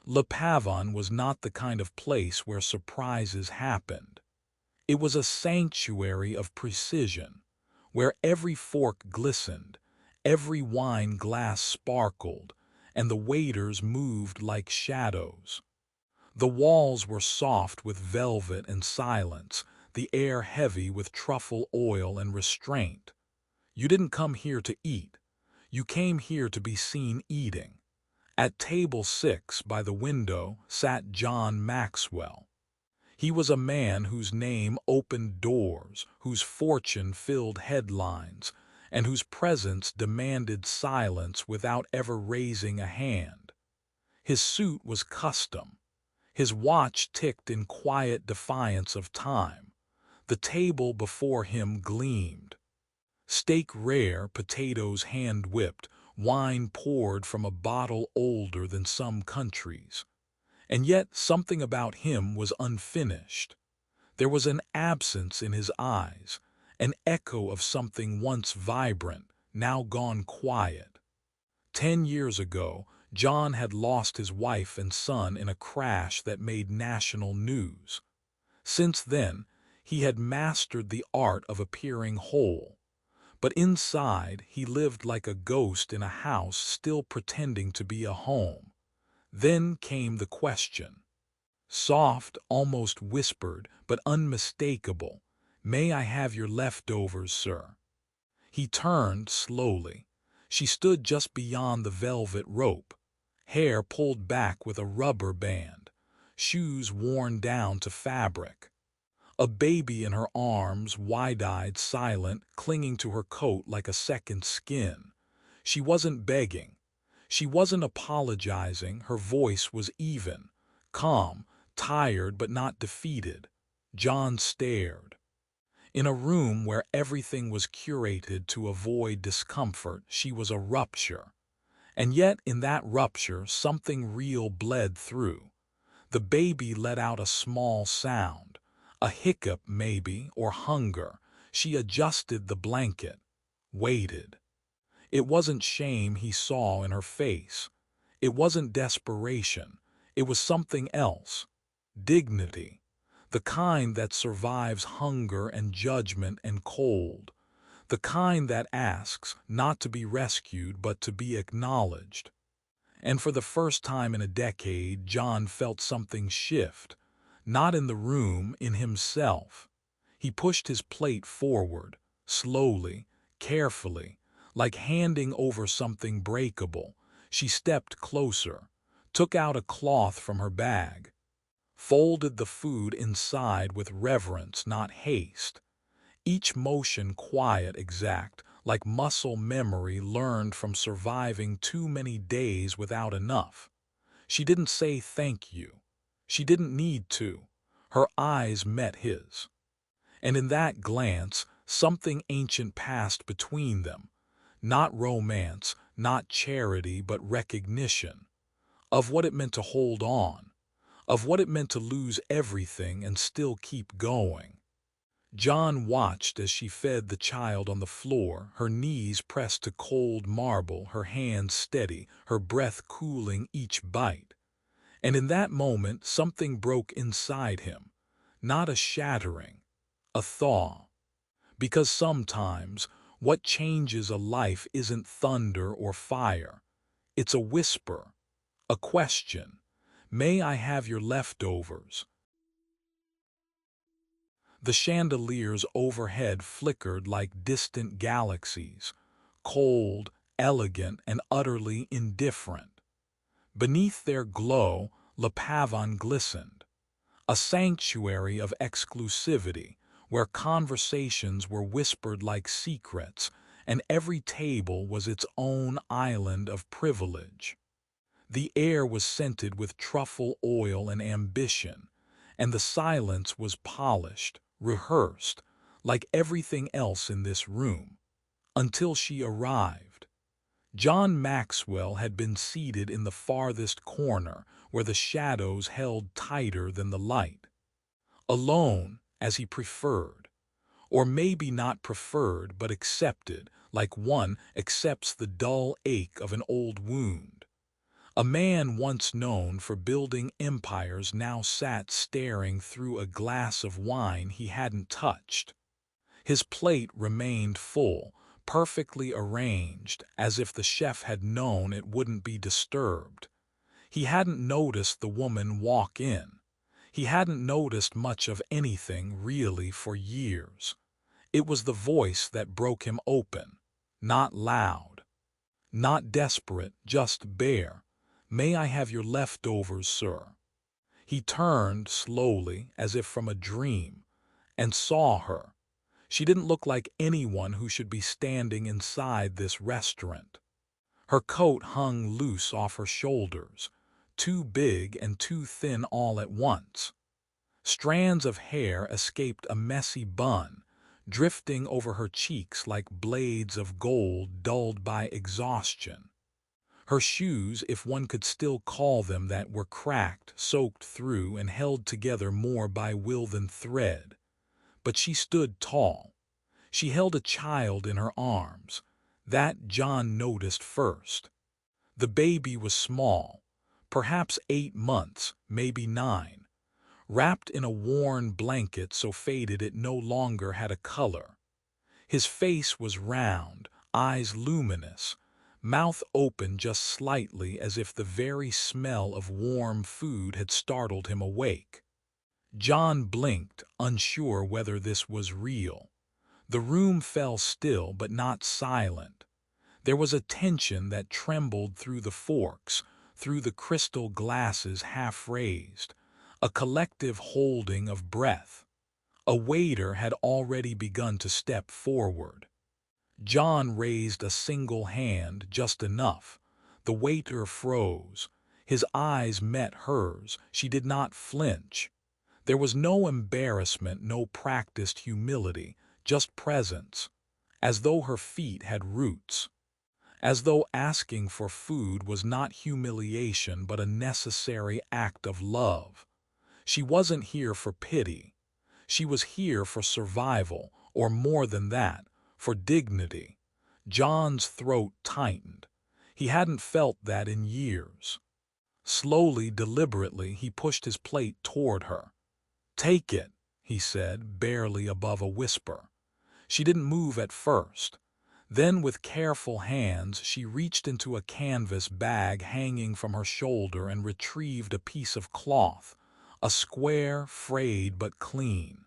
Le Pavon was not the kind of place where surprises happened. It was a sanctuary of precision, where every fork glistened, every wine glass sparkled, and the waiters moved like shadows. The walls were soft with velvet and silence, the air heavy with truffle oil and restraint. You didn't come here to eat. You came here to be seen eating. At table 6 by the window sat John Maxwell. He was a man whose name opened doors, whose fortune filled headlines, and whose presence demanded silence without ever raising a hand. His suit was custom. His watch ticked in quiet defiance of time. The table before him gleamed. Steak rare, potatoes hand-whipped, wine poured from a bottle older than some countries. And yet something about him was unfinished. There was an absence in his eyes, an echo of something once vibrant, now gone quiet. 10 years ago, John had lost his wife and son in a crash that made national news. Since then, he had mastered the art of appearing whole. But inside, he lived like a ghost in a house still pretending to be a home. Then came the question. Soft, almost whispered, but unmistakable. "May I have your leftovers, sir?" He turned slowly. She stood just beyond the velvet rope, hair pulled back with a rubber band, shoes worn down to fabric. A baby in her arms, wide-eyed, silent, clinging to her coat like a second skin. She wasn't begging. She wasn't apologizing. Her voice was even, calm, tired but not defeated. John stared. In a room where everything was curated to avoid discomfort, she was a rupture. And yet in that rupture something real bled through. The baby let out a small sound. A hiccup, maybe, or hunger. She adjusted the blanket, waited. It wasn't shame he saw in her face. It wasn't desperation. It was something else. Dignity. The kind that survives hunger and judgment and cold. The kind that asks not to be rescued but to be acknowledged. And for the first time in a decade, John felt something shift. Not in the room, in himself. He pushed his plate forward, slowly, carefully, like handing over something breakable. She stepped closer, took out a cloth from her bag, folded the food inside with reverence, not haste. Each motion quiet, exact, like muscle memory learned from surviving too many days without enough. She didn't say thank you. She didn't need to. Her eyes met his. And in that glance, something ancient passed between them. Not romance, not charity, but recognition. Of what it meant to hold on. Of what it meant to lose everything and still keep going. John watched as she fed the child on the floor, her knees pressed to cold marble, her hands steady, her breath cooling each bite. And in that moment, something broke inside him. Not a shattering, a thaw. Because sometimes, what changes a life isn't thunder or fire. It's a whisper, a question. "May I have your leftovers?" The chandeliers overhead flickered like distant galaxies, cold, elegant, and utterly indifferent. Beneath their glow, Le Pavon glistened, a sanctuary of exclusivity, where conversations were whispered like secrets, and every table was its own island of privilege. The air was scented with truffle oil and ambition, and the silence was polished, rehearsed, like everything else in this room, until she arrived. John Maxwell had been seated in the farthest corner, where the shadows held tighter than the light. Alone, as he preferred. Or maybe not preferred, but accepted, like one accepts the dull ache of an old wound. A man once known for building empires now sat staring through a glass of wine he hadn't touched. His plate remained full, perfectly arranged, as if the chef had known it wouldn't be disturbed. He hadn't noticed the woman walk in. He hadn't noticed much of anything, really, for years. It was the voice that broke him open. Not loud, not desperate, just bare. "May I have your leftovers, sir?" He turned slowly, as if from a dream, and saw her. She didn't look like anyone who should be standing inside this restaurant. Her coat hung loose off her shoulders, too big and too thin all at once. Strands of hair escaped a messy bun, drifting over her cheeks like blades of gold dulled by exhaustion. Her shoes, if one could still call them that, were cracked, soaked through, and held together more by will than thread. But she stood tall. She held a child in her arms. That John noticed first. The baby was small, perhaps 8 months, maybe 9, wrapped in a worn blanket so faded it no longer had a color. His face was round, eyes luminous, mouth open just slightly as if the very smell of warm food had startled him awake. John blinked, unsure whether this was real. The room fell still but not silent. There was a tension that trembled through the forks, through the crystal glasses half raised, a collective holding of breath. A waiter had already begun to step forward. John raised a single hand, just enough. The waiter froze. His eyes met hers. She did not flinch. There was no embarrassment, no practiced humility, just presence, as though her feet had roots, as though asking for food was not humiliation but a necessary act of love. She wasn't here for pity. She was here for survival, or more than that, for dignity. John's throat tightened. He hadn't felt that in years. Slowly, deliberately, he pushed his plate toward her. "Take it," he said, barely above a whisper. She didn't move at first. Then, with careful hands, she reached into a canvas bag hanging from her shoulder and retrieved a piece of cloth, a square, frayed but clean.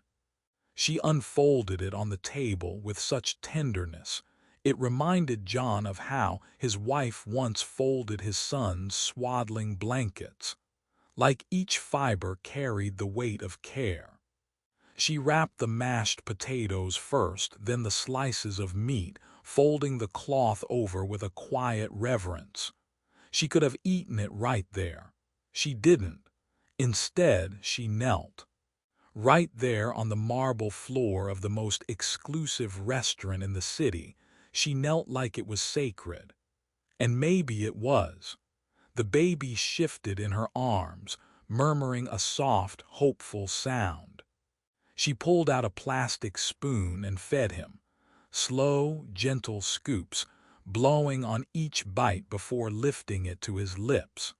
She unfolded it on the table with such tenderness. It reminded John of how his wife once folded his son's swaddling blankets. Like each fiber carried the weight of care. She wrapped the mashed potatoes first, then the slices of meat, folding the cloth over with a quiet reverence. She could have eaten it right there. She didn't. Instead, she knelt. Right there on the marble floor of the most exclusive restaurant in the city, she knelt like it was sacred. And maybe it was. The baby shifted in her arms, murmuring a soft, hopeful sound. She pulled out a plastic spoon and fed him. Slow, gentle scoops, blowing on each bite before lifting it to his lips.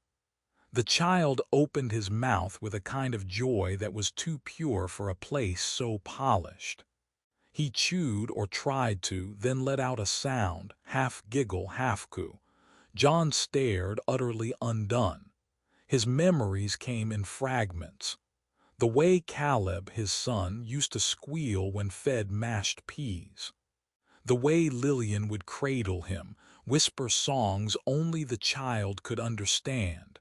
The child opened his mouth with a kind of joy that was too pure for a place so polished. He chewed, or tried to, then let out a sound, half giggle, half coo. John stared, utterly undone. His memories came in fragments. The way Caleb, his son, used to squeal when fed mashed peas. The way Lillian would cradle him, whisper songs only the child could understand.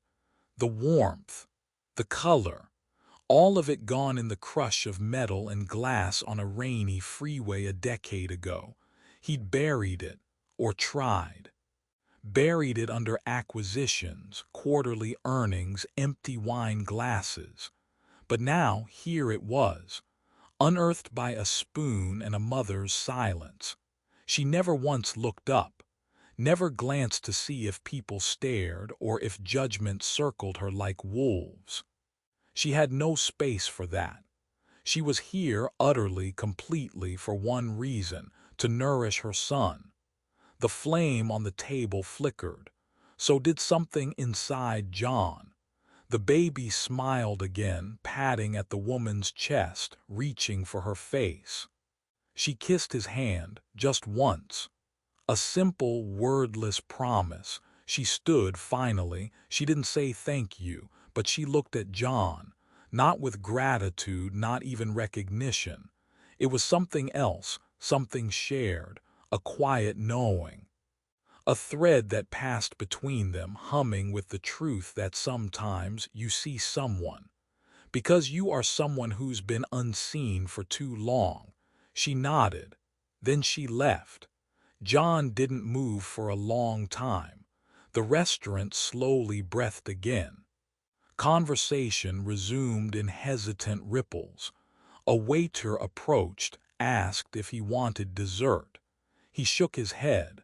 The warmth, the color, all of it gone in the crush of metal and glass on a rainy freeway a decade ago. He'd buried it, or tried. Buried it under acquisitions, quarterly earnings, empty wine glasses. But now here it was, unearthed by a spoon and a mother's silence. She never once looked up, never glanced to see if people stared or if judgment circled her like wolves. She had no space for that. She was here utterly, completely for one reason, to nourish her son. The flame on the table flickered. So did something inside John. The baby smiled again, patting at the woman's chest, reaching for her face. She kissed his hand, just once. A simple, wordless promise. She stood finally. She didn't say thank you, but she looked at John, not with gratitude, not even recognition. It was something else, something shared, a quiet knowing. A thread that passed between them, humming with the truth that sometimes you see someone. Because you are someone who's been unseen for too long. She nodded. Then she left. John didn't move for a long time. The restaurant slowly breathed again. Conversation resumed in hesitant ripples. A waiter approached, asked if he wanted dessert. He shook his head.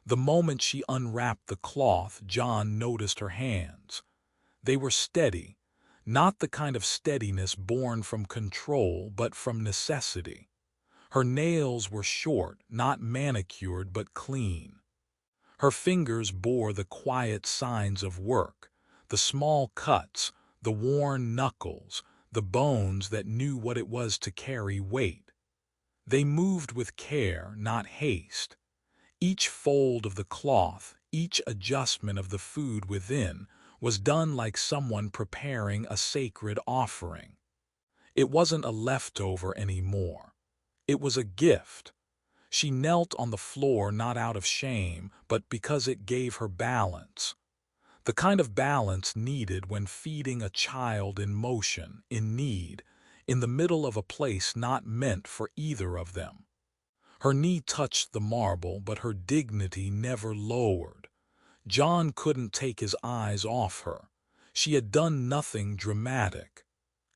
The moment she unwrapped the cloth, John noticed her hands. They were steady, not the kind of steadiness born from control, but from necessity. Her nails were short, not manicured, but clean. Her fingers bore the quiet signs of work, the small cuts, the worn knuckles, the bones that knew what it was to carry weight. They moved with care, not haste. Each fold of the cloth, each adjustment of the food within, was done like someone preparing a sacred offering. It wasn't a leftover anymore. It was a gift. She knelt on the floor not out of shame, but because it gave her balance. The kind of balance needed when feeding a child in motion, in need, in the middle of a place not meant for either of them. Her knee touched the marble, but her dignity never lowered. John couldn't take his eyes off her. She had done nothing dramatic.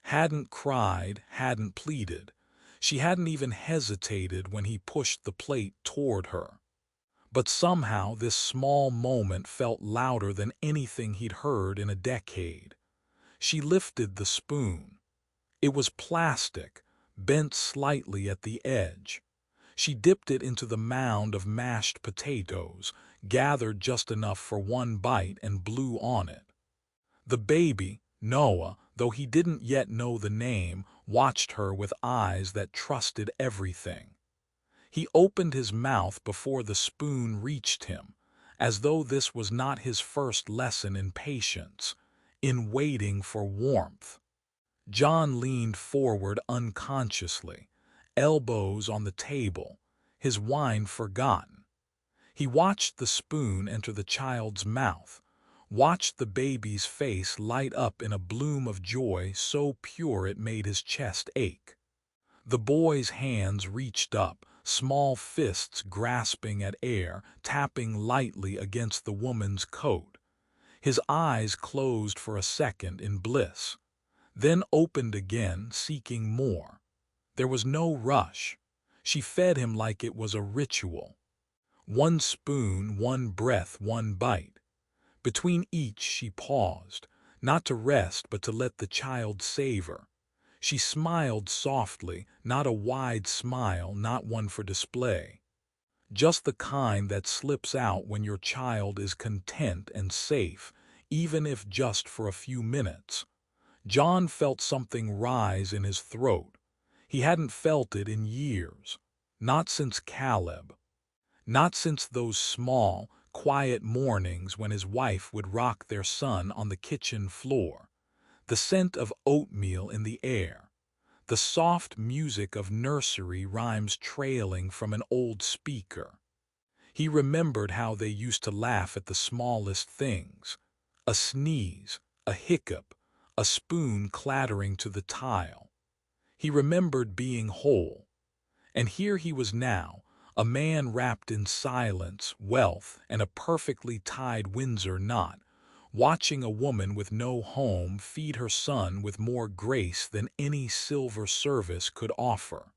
Hadn't cried, hadn't pleaded. She hadn't even hesitated when he pushed the plate toward her. But somehow this small moment felt louder than anything he'd heard in a decade. She lifted the spoon. It was plastic, bent slightly at the edge. She dipped it into the mound of mashed potatoes, gathered just enough for one bite, and blew on it. The baby, Noah, though he didn't yet know the name, watched her with eyes that trusted everything. He opened his mouth before the spoon reached him, as though this was not his first lesson in patience, in waiting for warmth. John leaned forward unconsciously, elbows on the table, his wine forgotten. He watched the spoon enter the child's mouth, watched the baby's face light up in a bloom of joy so pure it made his chest ache. The boy's hands reached up, small fists grasping at air, tapping lightly against the woman's coat. His eyes closed for a second in bliss, then opened again, seeking more. There was no rush. She fed him like it was a ritual. One spoon, one breath, one bite. Between each she paused, not to rest but to let the child savor. She smiled softly, not a wide smile, not one for display. Just the kind that slips out when your child is content and safe, even if just for a few minutes. John felt something rise in his throat. He hadn't felt it in years. Not since Caleb. Not since those small, quiet mornings when his wife would rock their son on the kitchen floor. The scent of oatmeal in the air. The soft music of nursery rhymes trailing from an old speaker. He remembered how they used to laugh at the smallest things. A sneeze, a hiccup, a spoon clattering to the tile. He remembered being whole. And here he was now, a man wrapped in silence, wealth, and a perfectly tied Windsor knot, watching a woman with no home feed her son with more grace than any silver service could offer.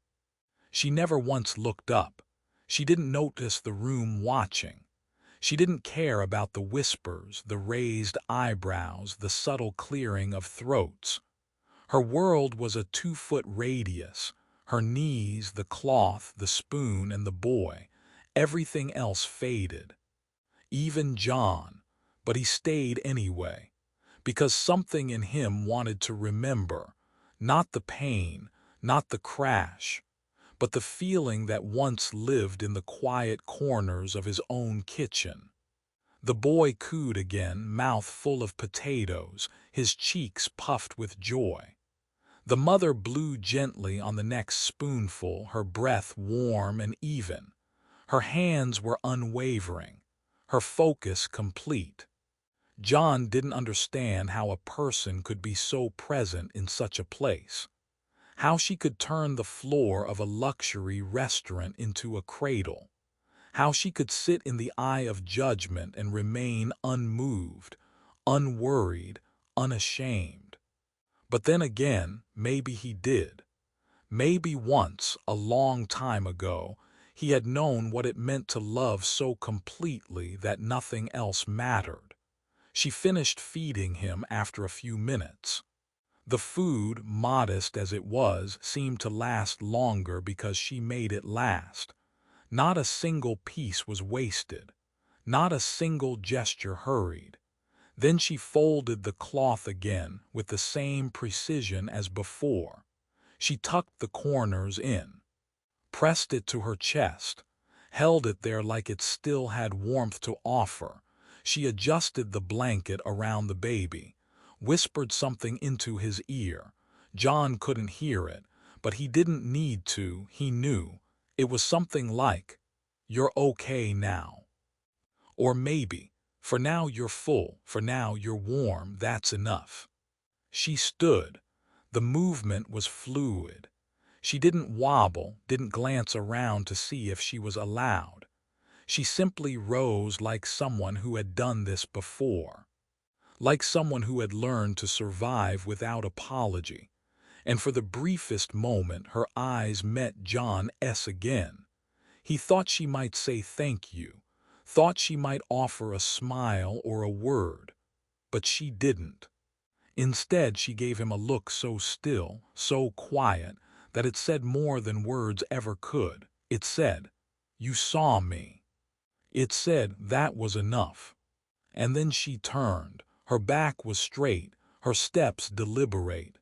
She never once looked up. She didn't notice the room watching. She didn't care about the whispers, the raised eyebrows, the subtle clearing of throats. Her world was a 2-foot radius, her knees, the cloth, the spoon, and the boy, Everything else faded, even John, but he stayed anyway, because something in him wanted to remember, not the pain, not the crash, but the feeling that once lived in the quiet corners of his own kitchen. The boy cooed again, mouth full of potatoes, his cheeks puffed with joy. The mother blew gently on the next spoonful, her breath warm and even. Her hands were unwavering, her focus complete. John didn't understand how a person could be so present in such a place, how she could turn the floor of a luxury restaurant into a cradle, how she could sit in the eye of judgment and remain unmoved, unworried, unashamed. But then again, maybe he did. Maybe once, a long time ago, he had known what it meant to love so completely that nothing else mattered. She finished feeding him after a few minutes. The food, modest as it was, seemed to last longer because she made it last. Not a single piece was wasted. Not a single gesture hurried. Then she folded the cloth again with the same precision as before. She tucked the corners in, pressed it to her chest, held it there like it still had warmth to offer. She adjusted the blanket around the baby, whispered something into his ear. John couldn't hear it, but he didn't need to, he knew. It was something like, "You're okay now." Or maybe, "For now you're full, for now you're warm, that's enough." She stood. The movement was fluid. She didn't wobble, didn't glance around to see if she was allowed. She simply rose like someone who had done this before, like someone who had learned to survive without apology. And for the briefest moment, her eyes met John's again. He thought she might say thank you, thought she might offer a smile or a word, but she didn't. Instead, she gave him a look so still, so quiet, that it said more than words ever could. It said, "You saw me." It said that was enough. And then she turned. Her back was straight, her steps deliberate.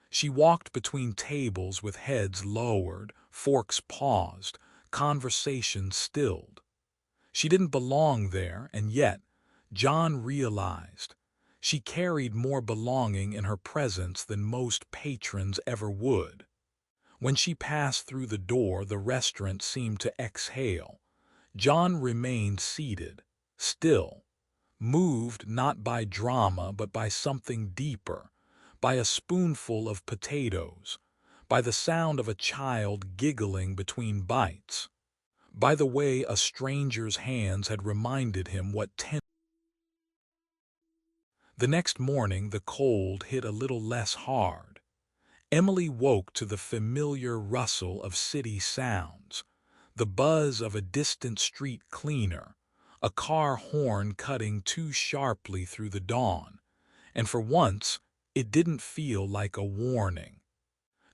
She walked between tables with heads lowered, forks paused, conversation stilled. She didn't belong there, and yet, John realized, she carried more belonging in her presence than most patrons ever would. When she passed through the door, the restaurant seemed to exhale. John remained seated, still, moved not by drama but by something deeper, by a spoonful of potatoes, by the sound of a child giggling between bites, by the way a stranger's hands had reminded him what The next morning the cold hit a little less hard. Emily woke to the familiar rustle of city sounds, the buzz of a distant street cleaner, a car horn cutting too sharply through the dawn, and for once it didn't feel like a warning.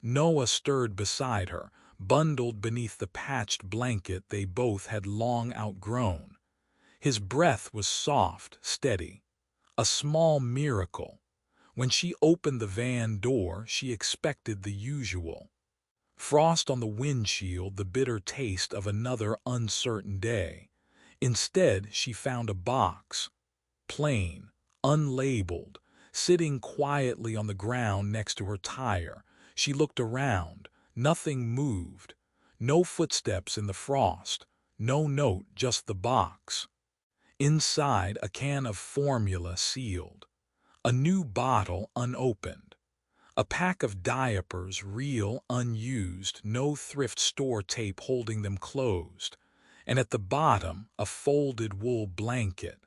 Noah stirred beside her, bundled beneath the patched blanket they both had long outgrown. His breath was soft, steady, a small miracle. When she opened the van door, she expected the usual. Frost on the windshield, the bitter taste of another uncertain day. Instead, she found a box, plain, unlabeled, sitting quietly on the ground next to her tire. She looked around. Nothing moved. No footsteps in the frost. No note, just the box. Inside, a can of formula sealed. A new bottle unopened. A pack of diapers, real, unused, no thrift store tape holding them closed. And at the bottom, a folded wool blanket,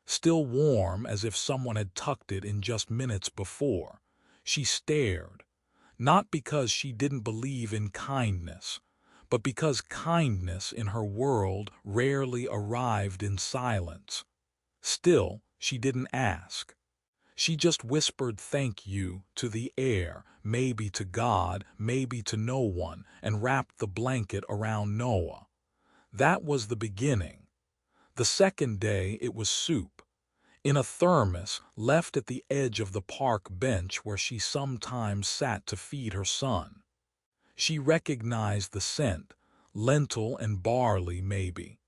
still warm as if someone had tucked it in just minutes before. She stared, not because she didn't believe in kindness, but because kindness in her world rarely arrived in silence. Still, she didn't ask. She just whispered thank you to the air, maybe to God, maybe to no one, and wrapped the blanket around Noah. That was the beginning. The second day it was soup, in a thermos left at the edge of the park bench where she sometimes sat to feed her son. She recognized the scent, lentil and barley maybe,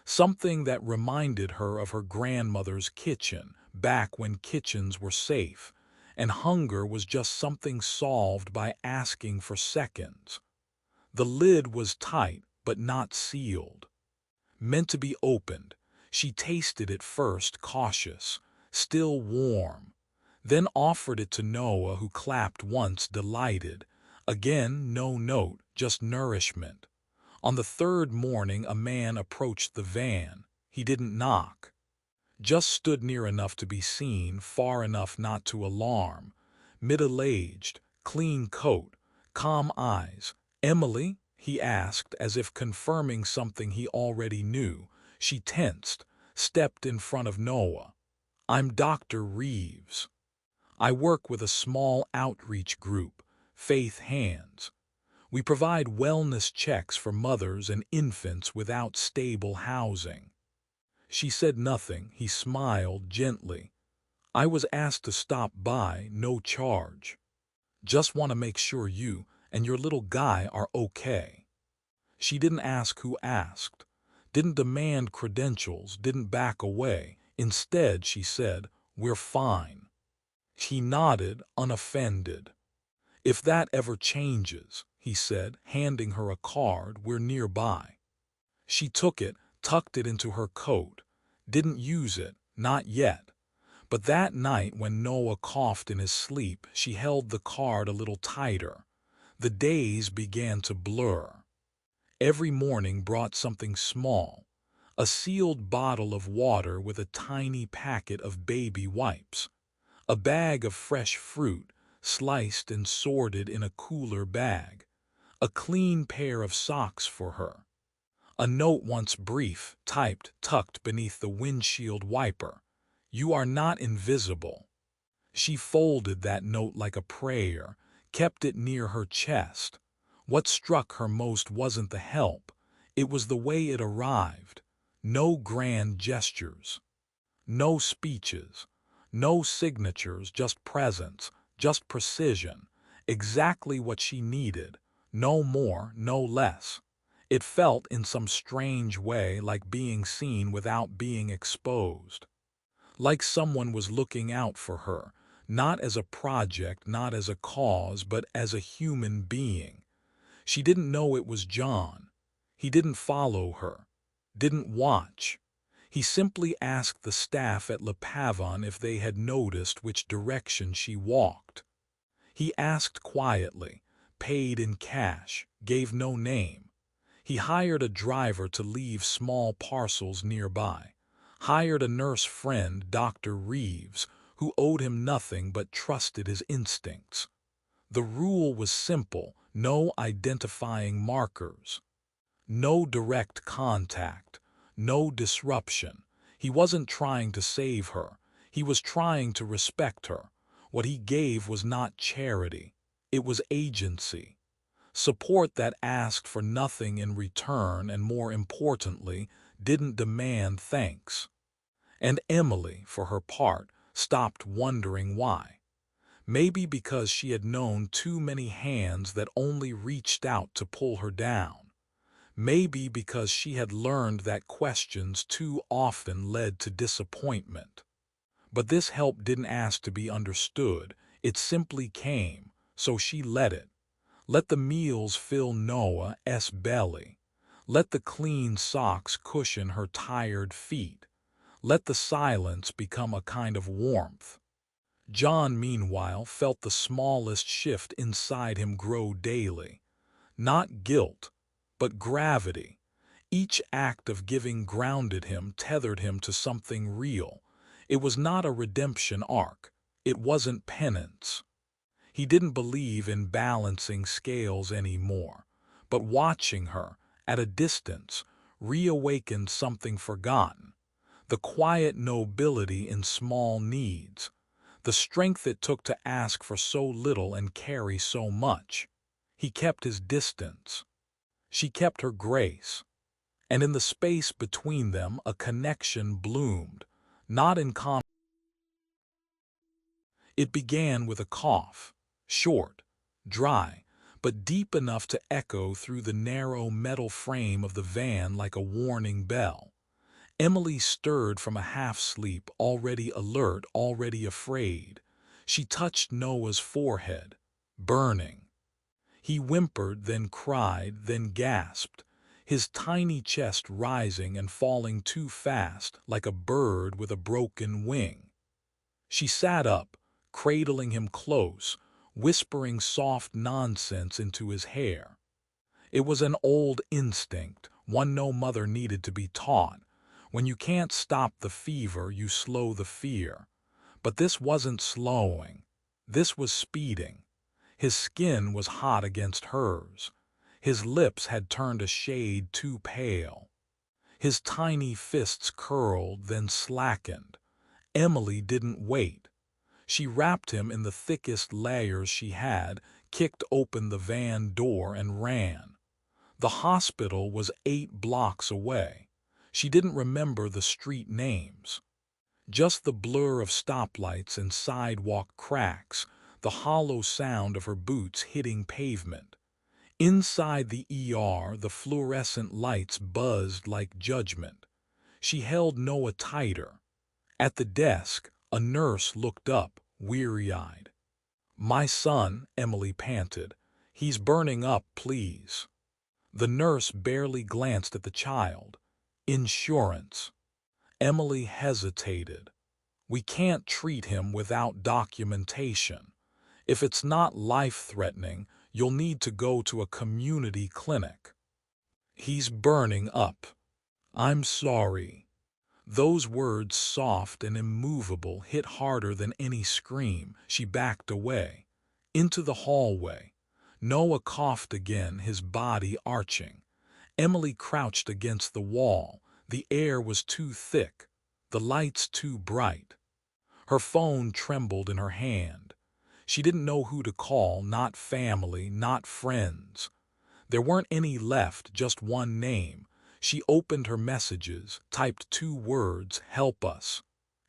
something that reminded her of her grandmother's kitchen back when kitchens were safe, and hunger was just something solved by asking for seconds. The lid was tight but not sealed, meant to be opened. She tasted it first, cautious, still warm, then offered it to Noah, who clapped once, delighted. Again, no note, just nourishment. On the third morning, a man approached the van. He didn't knock, just stood near enough to be seen, far enough not to alarm. Middle-aged, clean coat, calm eyes. "Emily?" he asked, as if confirming something he already knew. She tensed, stepped in front of Noah. "I'm Dr. Reeves. I work with a small outreach group, Faith Hands. We provide wellness checks for mothers and infants without stable housing." She said nothing. He smiled gently. "I was asked to stop by, no charge. Just want to make sure you and your little guy are okay." She didn't ask who asked, didn't demand credentials, didn't back away. Instead, she said, "We're fine." He nodded, unoffended. "If that ever changes," he said, handing her a card, "we're nearby." She took it, tucked it into her coat. Didn't use it, not yet. But that night when Noah coughed in his sleep, she held the card a little tighter. The days began to blur. Every morning brought something small, a sealed bottle of water with a tiny packet of baby wipes, a bag of fresh fruit, sliced and sorted in a cooler bag, a clean pair of socks for her. A note, once brief, typed, tucked beneath the windshield wiper. "You are not invisible." She folded that note like a prayer, kept it near her chest. What struck her most wasn't the help, it was the way it arrived. No grand gestures, no speeches, no signatures, just presence, just precision, exactly what she needed, no more, no less. It felt in some strange way like being seen without being exposed. Like someone was looking out for her, not as a project, not as a cause, but as a human being. She didn't know it was John. He didn't follow her, didn't watch. He simply asked the staff at Le Pavon if they had noticed which direction she walked. He asked quietly, paid in cash, gave no name. He hired a driver to leave small parcels nearby, hired a nurse friend, Dr. Reeves, who owed him nothing but trusted his instincts. The rule was simple: no identifying markers, no direct contact, no disruption. He wasn't trying to save her. He was trying to respect her. What he gave was not charity. It was agency. Support that asked for nothing in return and, more importantly, didn't demand thanks. And Emily, for her part, stopped wondering why. Maybe because she had known too many hands that only reached out to pull her down. Maybe because she had learned that questions too often led to disappointment. But this help didn't ask to be understood. It simply came, so she let it. Let the meals fill Noah's belly. Let the clean socks cushion her tired feet. Let the silence become a kind of warmth. John, meanwhile, felt the smallest shift inside him grow daily. Not guilt, but gravity. Each act of giving grounded him, tethered him to something real. It was not a redemption arc. It wasn't penance. He didn't believe in balancing scales anymore. But watching her, at a distance, reawakened something forgotten. The quiet nobility in small needs. The strength it took to ask for so little and carry so much. He kept his distance. She kept her grace. and in the space between them a connection bloomed, not in con. It began with a cough, short, dry, but deep enough to echo through the narrow metal frame of the van like a warning bell. Emily stirred from a half-sleep, already alert, already afraid. She touched Noah's forehead, burning. He whimpered, then cried, then gasped, his tiny chest rising and falling too fast, like a bird with a broken wing. She sat up, cradling him close, whispering soft nonsense into his hair. It was an old instinct, one no mother needed to be taught. When you can't stop the fever, you slow the fear. But this wasn't slowing. This was speeding. His skin was hot against hers. His lips had turned a shade too pale. His tiny fists curled, then slackened. Emily didn't wait. She wrapped him in the thickest layers she had, kicked open the van door, and ran. The hospital was 8 blocks away. She didn't remember the street names. Just the blur of stoplights and sidewalk cracks, the hollow sound of her boots hitting pavement. Inside the ER, the fluorescent lights buzzed like judgment. She held Noah tighter. At the desk, a nurse looked up, weary-eyed. "My son," Emily panted. "He's burning up, please." The nurse barely glanced at the child. "Insurance." Emily hesitated. "We can't treat him without documentation. If it's not life-threatening, you'll need to go to a community clinic." "He's burning up. I'm sorry." Those words, soft and immovable, hit harder than any scream. She backed away. Into the hallway. Noah coughed again, his body arching. Emily crouched against the wall. The air was too thick, the lights too bright. Her phone trembled in her hand. She didn't know who to call, not family, not friends. There weren't any left, just one name. She opened her messages, typed 2 words, "Help us,"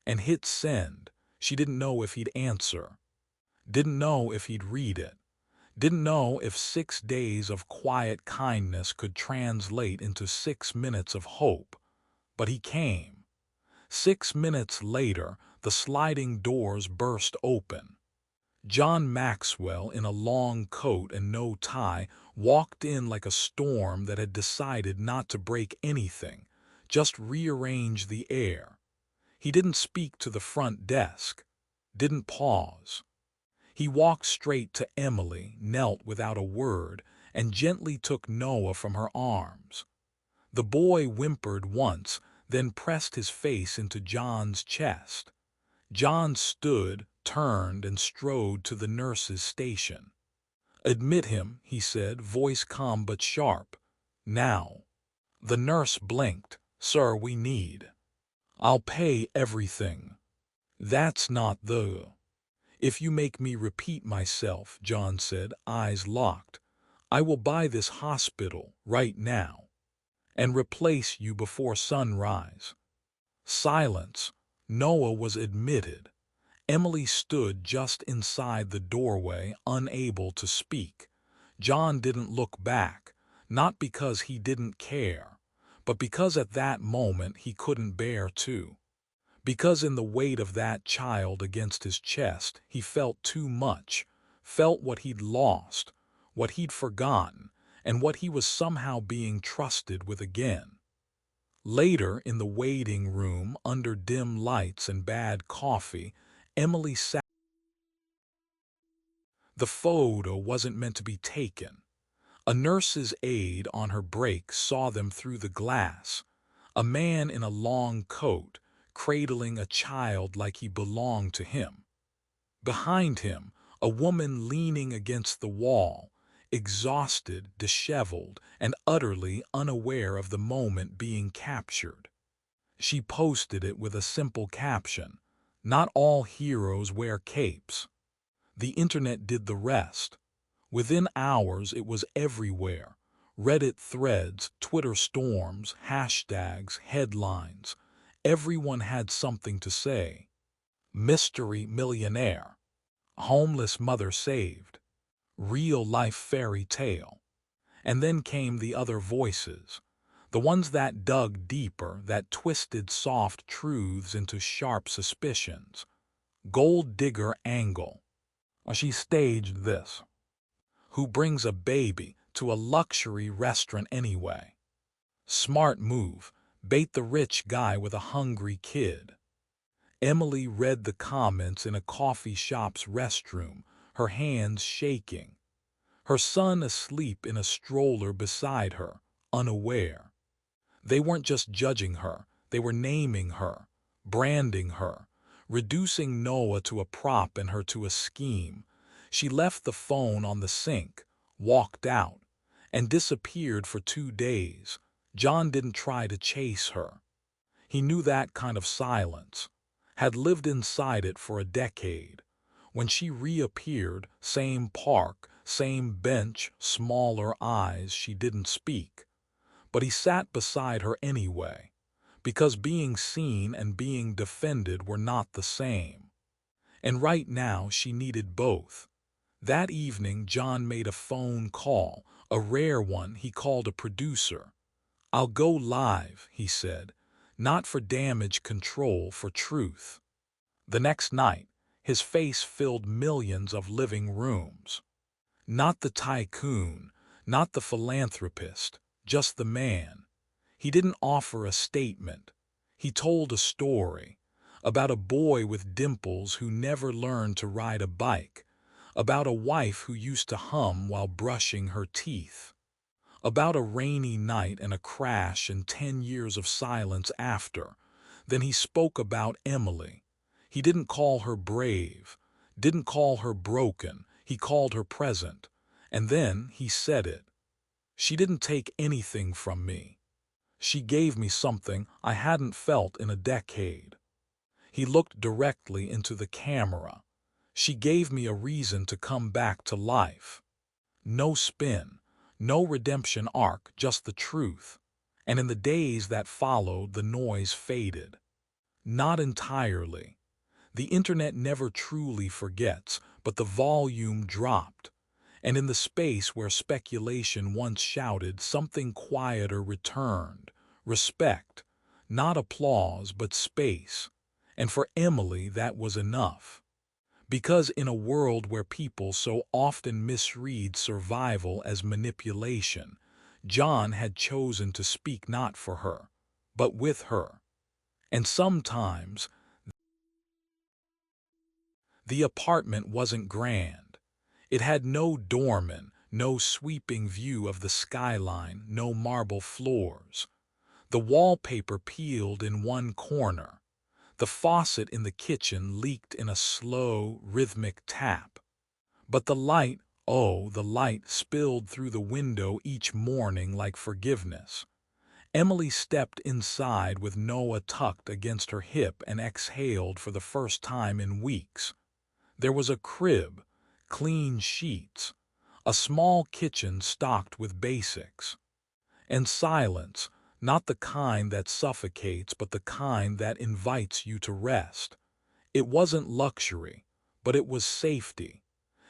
and hit send. She didn't know if he'd answer. Didn't know if he'd read it. Didn't know if 6 days of quiet kindness could translate into 6 minutes of hope. But he came. 6 minutes later, the sliding doors burst open. John Maxwell, in a long coat and no tie, walked in like a storm that had decided not to break anything, just rearrange the air. He didn't speak to the front desk, didn't pause. He walked straight to Emily, knelt without a word, and gently took Noah from her arms. The boy whimpered once, then pressed his face into John's chest. John stood, turned, and strode to the nurse's station. "Admit him," he said, voice calm but sharp. "Now." The nurse blinked. "Sir, we need." "I'll pay everything." "That's not the—" "If you make me repeat myself," John said, eyes locked, "I will buy this hospital right now and replace you before sunrise." Silence. Noah was admitted. Emily stood just inside the doorway, unable to speak. John didn't look back, not because he didn't care, but because at that moment he couldn't bear to. Because in the weight of that child against his chest, he felt too much, felt what he'd lost, what he'd forgotten, and what he was somehow being trusted with again. Later, in the waiting room, under dim lights and bad coffee, Emily sat. The photo wasn't meant to be taken. A nurse's aide on her break saw them through the glass. A man in a long coat, cradling a child like he belonged to him. Behind him, a woman leaning against the wall, exhausted, disheveled, and utterly unaware of the moment being captured. She posted it with a simple caption, "Not all heroes wear capes." The internet did the rest. Within hours it was everywhere, Reddit threads, Twitter storms, hashtags, headlines. Everyone had something to say. Mystery millionaire. Homeless mother saved. Real-life fairy tale. And then came the other voices. The ones that dug deeper, that twisted soft truths into sharp suspicions. Gold digger angle. She staged this. Who brings a baby to a luxury restaurant anyway? Smart move. Bait the rich guy with a hungry kid. Emily read the comments in a coffee shop's restroom, her hands shaking. Her son asleep in a stroller beside her, unaware. They weren't just judging her, they were naming her, branding her, reducing Noah to a prop and her to a scheme. She left the phone on the sink, walked out, and disappeared for 2 days. John didn't try to chase her. He knew that kind of silence, had lived inside it for a decade. When she reappeared, same park, same bench, smaller eyes, she didn't speak. But he sat beside her anyway, because being seen and being defended were not the same. And right now she needed both. That evening John made a phone call, a rare one. He called a producer. "I'll go live," he said, "not for damage control, for truth." The next night, his face filled millions of living rooms. Not the tycoon, not the philanthropist, just the man. He didn't offer a statement. He told a story about a boy with dimples who never learned to ride a bike, about a wife who used to hum while brushing her teeth, about a rainy night and a crash and 10 years of silence after. Then he spoke about Emily. He didn't call her brave, didn't call her broken, he called her present. And then he said it. She didn't take anything from me. She gave me something I hadn't felt in a decade. He looked directly into the camera. She gave me a reason to come back to life. No spin, no redemption arc, just the truth. And in the days that followed, the noise faded. Not entirely. The internet never truly forgets, but the volume dropped. And in the space where speculation once shouted, something quieter returned. Respect. Not applause, but space. And for Emily, that was enough. Because in a world where people so often misread survival as manipulation, John had chosen to speak not for her, but with her. And sometimes the apartment wasn't grand. It had no doorman, no sweeping view of the skyline, no marble floors. The wallpaper peeled in one corner. The faucet in the kitchen leaked in a slow, rhythmic tap. But the light, oh, the light spilled through the window each morning like forgiveness. Emily stepped inside with Noah tucked against her hip and exhaled for the first time in weeks. There was a crib, clean sheets, a small kitchen stocked with basics, and silence, not the kind that suffocates, but the kind that invites you to rest. It wasn't luxury, but it was safety.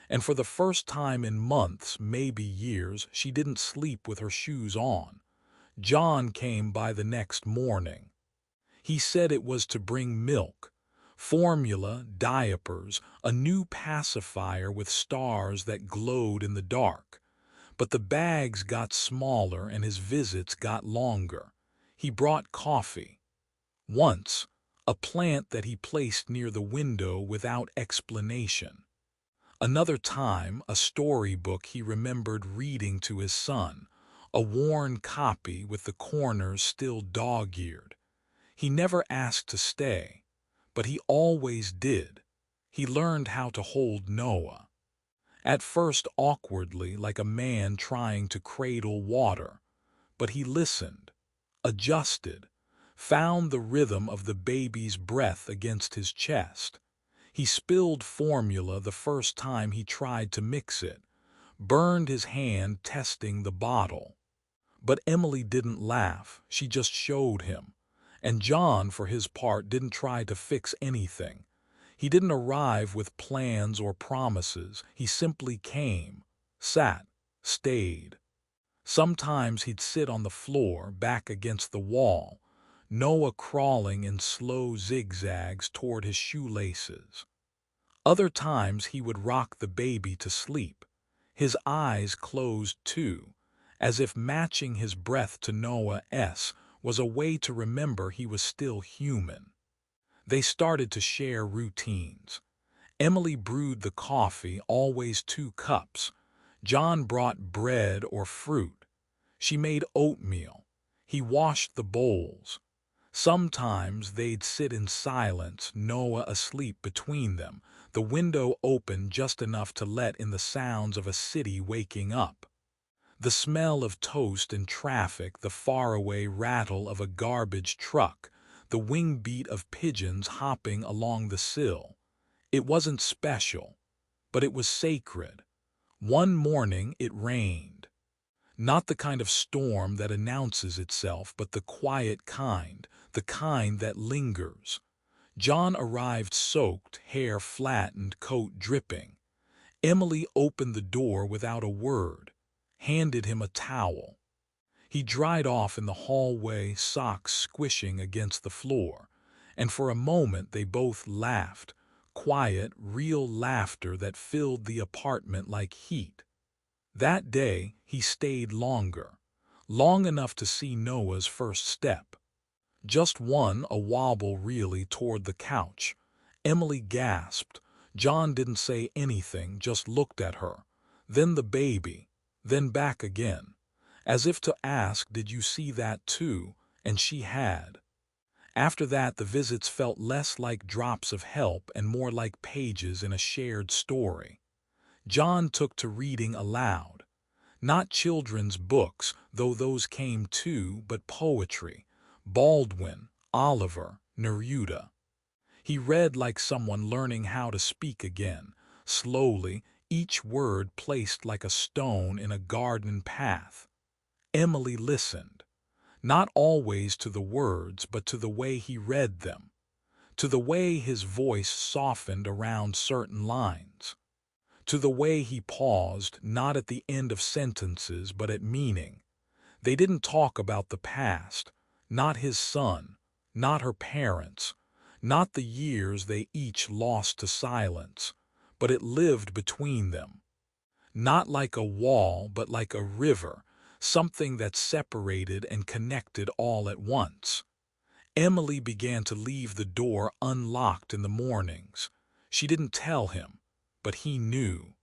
And for the first time in months, maybe years, she didn't sleep with her shoes on. John came by the next morning. He said it was to bring milk, formula, diapers, a new pacifier with stars that glowed in the dark. But the bags got smaller and his visits got longer. He brought coffee. Once, a plant that he placed near the window without explanation. Another time, a storybook he remembered reading to his son, a worn copy with the corners still dog-eared. He never asked to stay, but he always did. He learned how to hold Noah. At first awkwardly, like a man trying to cradle water, but he listened, adjusted, found the rhythm of the baby's breath against his chest. He spilled formula the first time he tried to mix it, burned his hand testing the bottle. But Emily didn't laugh, she just showed him. And John, for his part, didn't try to fix anything. He didn't arrive with plans or promises, he simply came, sat, stayed. Sometimes he'd sit on the floor, back against the wall, Noah crawling in slow zigzags toward his shoelaces. Other times he would rock the baby to sleep, his eyes closed too, as if matching his breath to Noah's was a way to remember he was still human. They started to share routines. Emily brewed the coffee, always 2 cups. John brought bread or fruit. She made oatmeal. He washed the bowls. Sometimes they'd sit in silence, Noah asleep between them, the window open just enough to let in the sounds of a city waking up. The smell of toast in traffic, the faraway rattle of a garbage truck, the wing beat of pigeons hopping along the sill. It wasn't special, but it was sacred. One morning it rained. Not the kind of storm that announces itself, but the quiet kind, the kind that lingers. John arrived soaked, hair flattened, coat dripping. Emily opened the door without a word, handed him a towel. He dried off in the hallway, socks squishing against the floor, and for a moment they both laughed, quiet, real laughter that filled the apartment like heat. That day he stayed longer, long enough to see Noah's first step. Just one, a wobble really, toward the couch. Emily gasped. John didn't say anything, just looked at her. Then the baby, then back again, as if to ask, did you see that too? And she had. After that, the visits felt less like drops of help and more like pages in a shared story. John took to reading aloud. Not children's books, though those came too, but poetry. Baldwin, Oliver, Neruda. He read like someone learning how to speak again, slowly, each word placed like a stone in a garden path. Emily listened, not always to the words, but to the way he read them, to the way his voice softened around certain lines, to the way he paused, not at the end of sentences, but at meaning. They didn't talk about the past, not his son, not her parents, not the years they each lost to silence, but it lived between them. Not like a wall, but like a river, something that separated and connected all at once. Emily began to leave the door unlocked in the mornings. She didn't tell him, but he knew.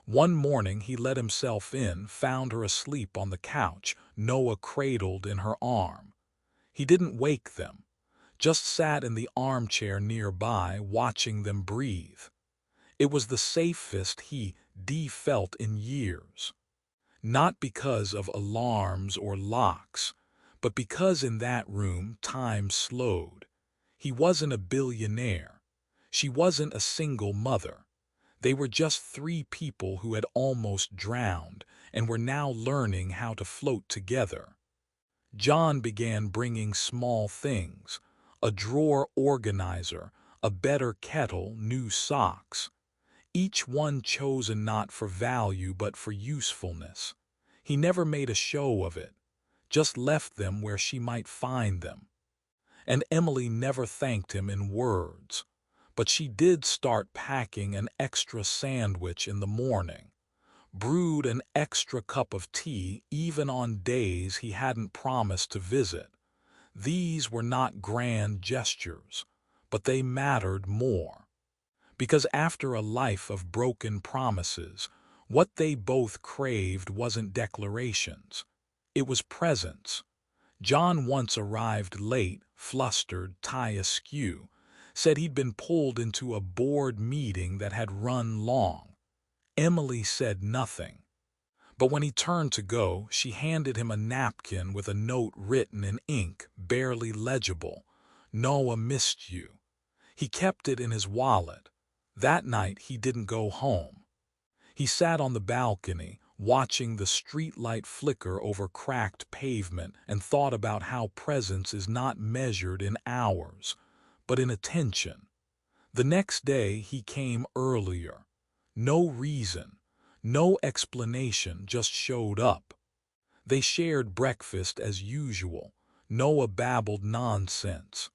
One morning he let himself in, found her asleep on the couch, Noah cradled in her arm. He didn't wake them, just sat in the armchair nearby, watching them breathe. It was the safest he felt in years. Not because of alarms or locks, but because in that room time slowed. He wasn't a billionaire. She wasn't a single mother. They were just 3 people who had almost drowned and were now learning how to float together. John began bringing small things, a drawer organizer, a better kettle, new socks. Each one chosen not for value but for usefulness. He never made a show of it, just left them where she might find them. And Emily never thanked him in words, but she did start packing an extra sandwich in the morning, brewed an extra cup of tea even on days he hadn't promised to visit. These were not grand gestures, but they mattered more. Because after a life of broken promises, what they both craved wasn't declarations. It was presence. John once arrived late, flustered, tie askew, said he'd been pulled into a board meeting that had run long. Emily said nothing. But when he turned to go, she handed him a napkin with a note written in ink, barely legible. Noah missed you. He kept it in his wallet. That night he didn't go home. He sat on the balcony, watching the streetlight flicker over cracked pavement, and thought about how presence is not measured in hours, but in attention. The next day he came earlier. No reason, no explanation, just showed up. They shared breakfast as usual. Noah babbled nonsense.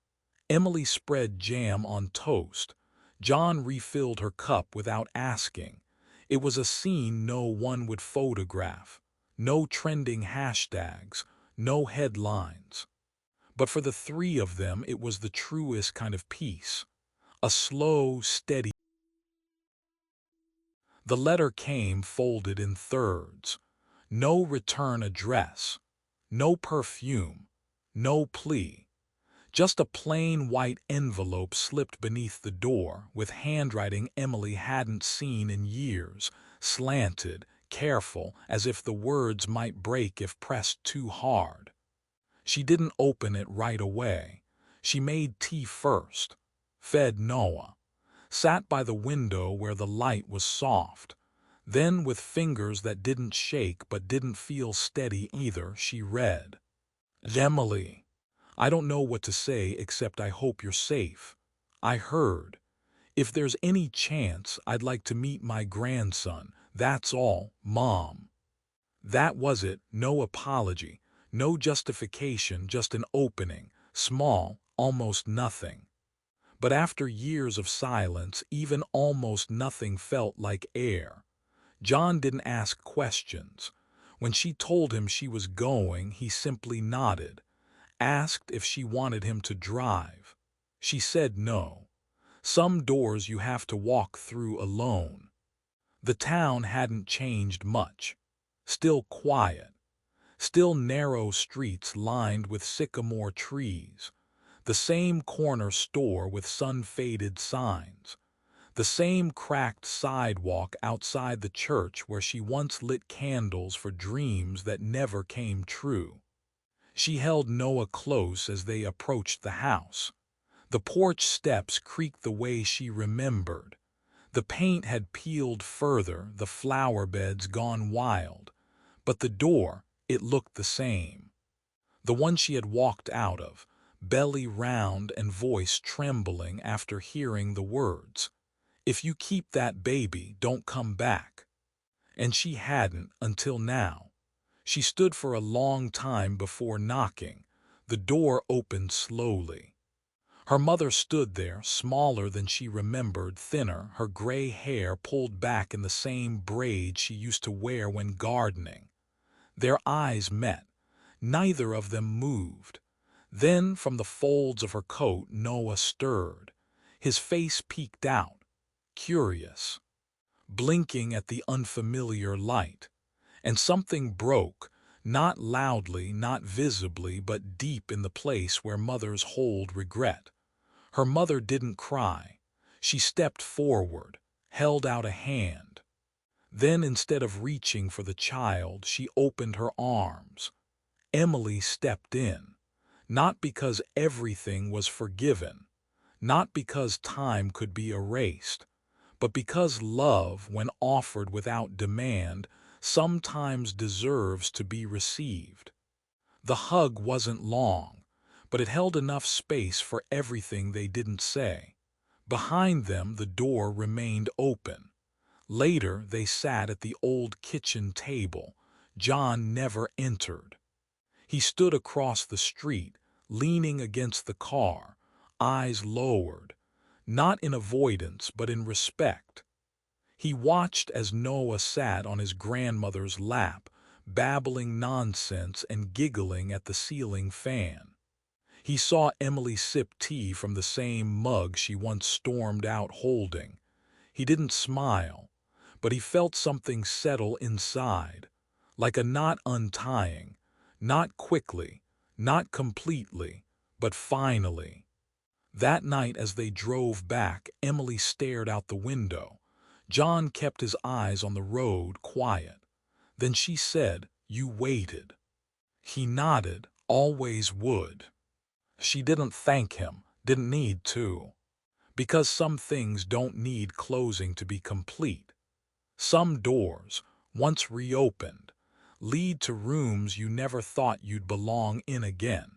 Emily spread jam on toast. John refilled her cup without asking. It was a scene no one would photograph. No trending hashtags, no headlines. But for the three of them, it was the truest kind of peace. A slow, steady. The letter came folded in thirds. No return address. No perfume. No plea. Just a plain white envelope slipped beneath the door, with handwriting Emily hadn't seen in years, slanted, careful, as if the words might break if pressed too hard. She didn't open it right away. She made tea first, fed Noah, sat by the window where the light was soft. Then, with fingers that didn't shake but didn't feel steady either, she read, "Emily, I don't know what to say except I hope you're safe. I heard. If there's any chance, I'd like to meet my grandson. That's all, Mom." That was it, no apology, no justification, just an opening, small, almost nothing. But after years of silence, even almost nothing felt like air. John didn't ask questions. When she told him she was going, he simply nodded. Asked if she wanted him to drive. She said no. Some doors you have to walk through alone. The town hadn't changed much. Still quiet. Still narrow streets lined with sycamore trees. The same corner store with sun-faded signs. The same cracked sidewalk outside the church where she once lit candles for dreams that never came true. She held Noah close as they approached the house. The porch steps creaked the way she remembered. The paint had peeled further, the flower beds gone wild. But the door, it looked the same. The one she had walked out of, belly round and voice trembling after hearing the words, "If you keep that baby, don't come back." And she hadn't until now. She stood for a long time before knocking. The door opened slowly. Her mother stood there, smaller than she remembered, thinner, her gray hair pulled back in the same braid she used to wear when gardening. Their eyes met. Neither of them moved. Then, from the folds of her coat, Noah stirred. His face peeked out, curious, blinking at the unfamiliar light. And something broke, not loudly, not visibly, but deep in the place where mothers hold regret. Her mother didn't cry. She stepped forward, held out a hand. Then, instead of reaching for the child, she opened her arms. Emily stepped in, not because everything was forgiven, not because time could be erased, but because love, when offered without demand, sometimes deserves to be received. The hug wasn't long, but it held enough space for everything they didn't say. Behind them, the door remained open. Later, they sat at the old kitchen table. John never entered. He stood across the street, leaning against the car, eyes lowered, not in avoidance but in respect. He watched as Noah sat on his grandmother's lap, babbling nonsense and giggling at the ceiling fan. He saw Emily sip tea from the same mug she once stormed out holding. He didn't smile, but he felt something settle inside, like a knot untying, not quickly, not completely, but finally. That night as they drove back, Emily stared out the window. John kept his eyes on the road, quiet. Then she said, "You waited." He nodded, always would. She didn't thank him, didn't need to. Because some things don't need closing to be complete. Some doors, once reopened, lead to rooms you never thought you'd belong in again.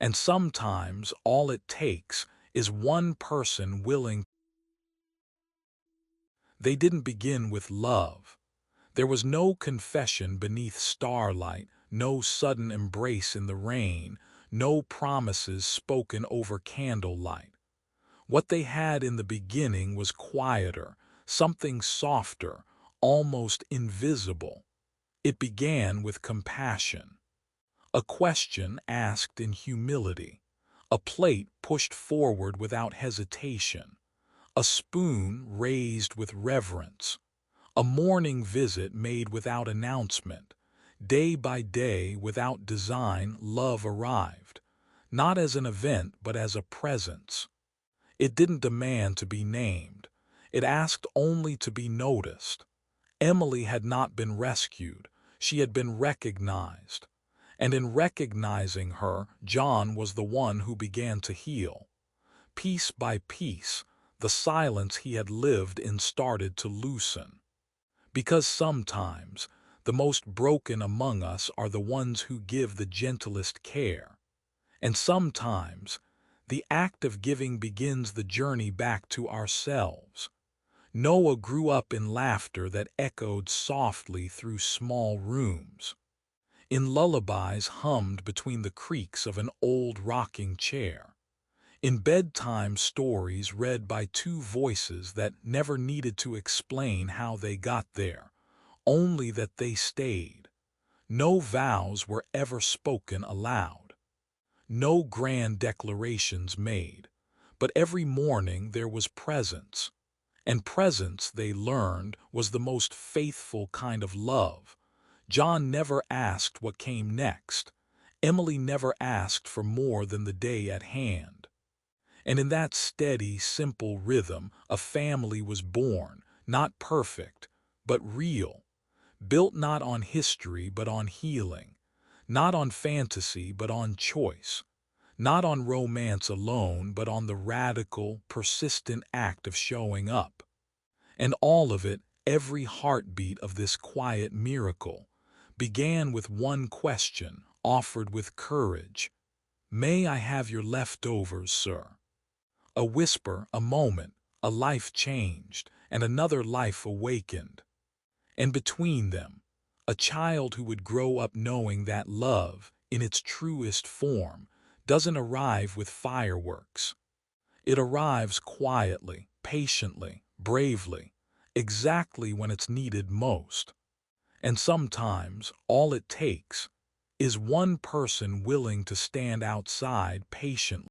And sometimes all it takes is one person willing. They didn't begin with love. There was no confession beneath starlight, no sudden embrace in the rain, no promises spoken over candlelight. What they had in the beginning was quieter, something softer, almost invisible. It began with compassion. A question asked in humility, a plate pushed forward without hesitation, a spoon raised with reverence, a morning visit made without announcement. Day by day, without design, love arrived, not as an event but as a presence. It didn't demand to be named. It asked only to be noticed. Emily had not been rescued. She had been recognized. And in recognizing her, John was the one who began to heal. Piece by piece, the silence he had lived in started to loosen. Because sometimes, the most broken among us are the ones who give the gentlest care. And sometimes, the act of giving begins the journey back to ourselves. Noah grew up in laughter that echoed softly through small rooms, in lullabies hummed between the creaks of an old rocking chair, in bedtime stories read by two voices that never needed to explain how they got there, only that they stayed. No vows were ever spoken aloud, no grand declarations made, but every morning there was presence. And presence, they learned, was the most faithful kind of love. John never asked what came next. Emily never asked for more than the day at hand. And in that steady, simple rhythm, a family was born, not perfect, but real, built not on history but on healing, not on fantasy but on choice, not on romance alone but on the radical, persistent act of showing up. And all of it, every heartbeat of this quiet miracle, began with one question, offered with courage. "May I have your leftovers, sir?" A whisper, a moment, a life changed, and another life awakened. And between them, a child who would grow up knowing that love, in its truest form, doesn't arrive with fireworks. It arrives quietly, patiently, bravely, exactly when it's needed most. And sometimes all it takes is one person willing to stand outside patiently.